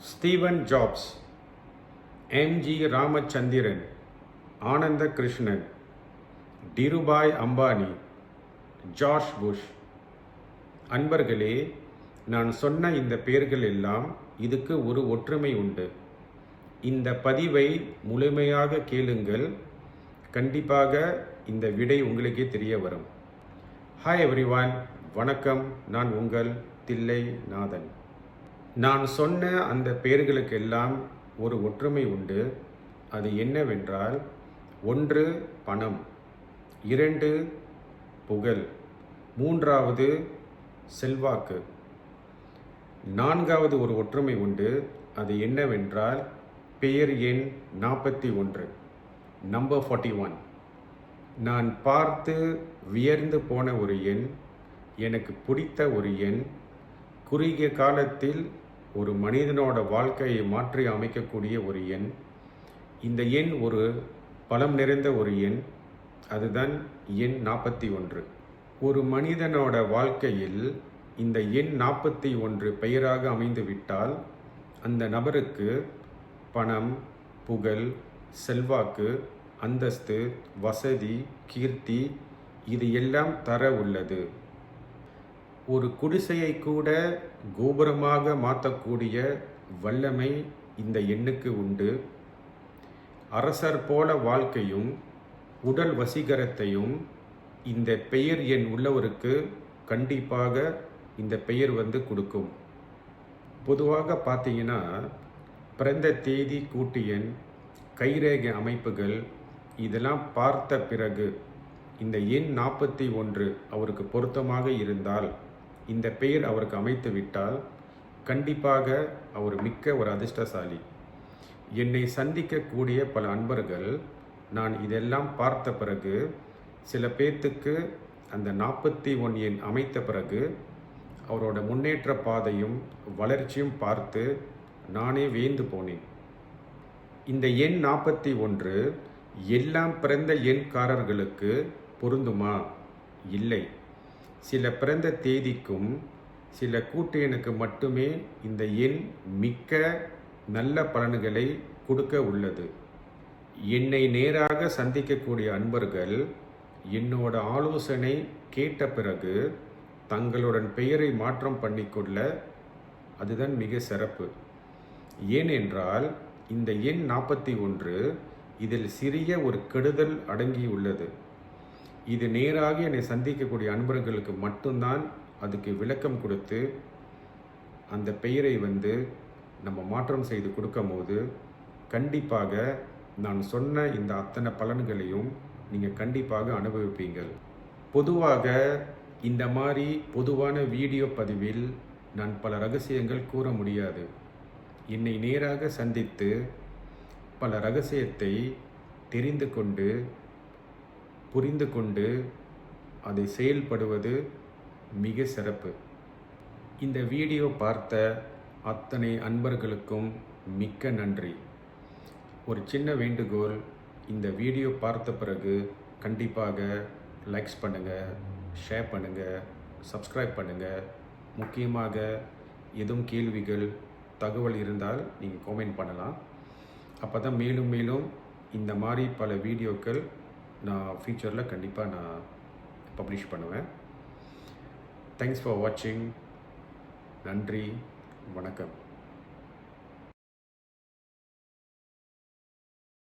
Steven jobs, எம்.ஜி. Ramachandran, ஆனந்த Krishnan, டிருபாய் Ambani, George Bush. அன்பர்களே, நான் சொன்ன இந்த பெயர்கள் எல்லாம் இதுக்கு ஒரு ஒற்றுமை உண்டு. இந்த பதிவை முழுமையாக கேளுங்கள். கண்டிப்பாக இந்த விடை உங்களுக்கே தெரிய வரும். ஹாய் எவ்ரிவான், வணக்கம். நான் உங்கள் தில்லை நாதன். நான் சொன்ன அந்த பெயர்களுக்கெல்லாம் ஒரு ஒற்றுமை உண்டு. அது என்னவென்றால், 1 பணம், 2 புகழ், 3வது செல்வாக்கு, 4வது ஒரு ஒற்றுமை உண்டு. அது என்னவென்றால் பெயர் எண் 41, நம்பர் 41. நான் பார்த்து வியர்ந்து போன ஒரு எண், எனக்கு பிடித்த ஒரு எண், குறுகிய காலத்தில் ஒரு மனிதனோட வாழ்க்கையை மாற்றி அமைக்கக்கூடிய ஒரு எண். இந்த எண் ஒரு பலம் நிறைந்த ஒரு எண். அதுதான் எண் 41. ஒரு மனிதனோட வாழ்க்கையில் இந்த எண் 41 பெயராக அமைந்துவிட்டால் அந்த நபருக்கு பணம், புகழ், செல்வாக்கு, அந்தஸ்து, வசதி, கீர்த்தி இது எல்லாம் தர உள்ளது. ஒரு குடிசையை கூட கோபுரமாக மாற்றக்கூடிய வல்லமை இந்த எண்ணுக்கு உண்டு. அரசர் போல வாழ்க்கையும் உடல் வசீகரத்தையும் இந்த பெயர் எண் உள்ளவருக்கு கண்டிப்பாக இந்த பெயர் கொடுக்கும். பொதுவாக பார்த்தீங்கன்னா, பிறந்த தேதி, கூட்டு எண், கைரேகை அமைப்புகள் இதெல்லாம் பார்த்த பிறகு இந்த எண் 41 அவருக்கு பொருத்தமாக இருந்தால், இந்த பெயர் அவருக்கு அமைத்து விட்டால் கண்டிப்பாக அவர் மிக்க ஒரு அதிர்ஷ்டசாலி. என்னை சந்திக்கக்கூடிய பல அன்பர்கள் நான் இதெல்லாம் பார்த்த பிறகு, சில பேர்த்துக்கு அந்த 41 எண் அமைத்த பிறகு அவரோட முன்னேற்ற பாதையும் வளர்ச்சியும் பார்த்து நானே வியந்து போனேன். இந்த எண் 41 எல்லாம் பிறந்த எண்காரர்களுக்கு பொருந்துமா? இல்லை. சில பிறந்த தேதிக்கும் சில கூட்டு எண்ணுக்கு மட்டுமே இந்த எண் மிக்க நல்ல பலன்களை கொடுக்க உள்ளது. என்னை நேராக சந்திக்கக்கூடிய அன்பர்கள் என்னோட ஆலோசனை கேட்ட பிறகு தங்களுடன் பெயரை மாற்றம் பண்ணிக்கொள்ள அதுதான் மிக சிறப்பு. ஏனென்றால் இந்த எண் 41 இதில் சிறிய ஒரு கெடுதல் அடங்கியுள்ளது. இது நேராக என்னை சந்திக்கக்கூடிய அன்பர்களுக்கு மட்டும்தான் அதுக்கு விளக்கம் கொடுத்து அந்த பெயரை நம்ம மாற்றம் செய்து கொடுக்கும் போது கண்டிப்பாக நான் சொன்ன இந்த அத்தனை பலன்களையும் நீங்கள் கண்டிப்பாக அனுபவிப்பீங்கள். பொதுவாக இந்த மாதிரி பொதுவான வீடியோ பதிவில் நான் பல ரகசியங்கள் கூற முடியாது. என்னை நேராக சந்தித்து பல ரகசியத்தை தெரிந்து கொண்டு புரிந்து கொண்டு அதை செயல்படுவது மிக சிறப்பு. இந்த வீடியோ பார்த்த அத்தனை அன்பர்களுக்கும் மிக்க நன்றி. ஒரு சின்ன வேண்டுகோள், இந்த வீடியோ பார்த்த பிறகு கண்டிப்பாக லைக்ஸ் பண்ணுங்கள், ஷேர் பண்ணுங்கள், சப்ஸ்கிரைப் பண்ணுங்கள். முக்கியமாக எதுவும் கேள்விகள், தகவல் இருந்தால் நீங்கள் கமெண்ட் பண்ணலாம். அப்போ தான் மேலும் மேலும் இந்த மாதிரி பல வீடியோக்கள் நான் ஃபியூச்சரில் கண்டிப்பாக நான் பப்ளிஷ் பண்ணுவேன். தேங்க்ஸ் ஃபார் வாட்சிங். நன்றி, வணக்கம்.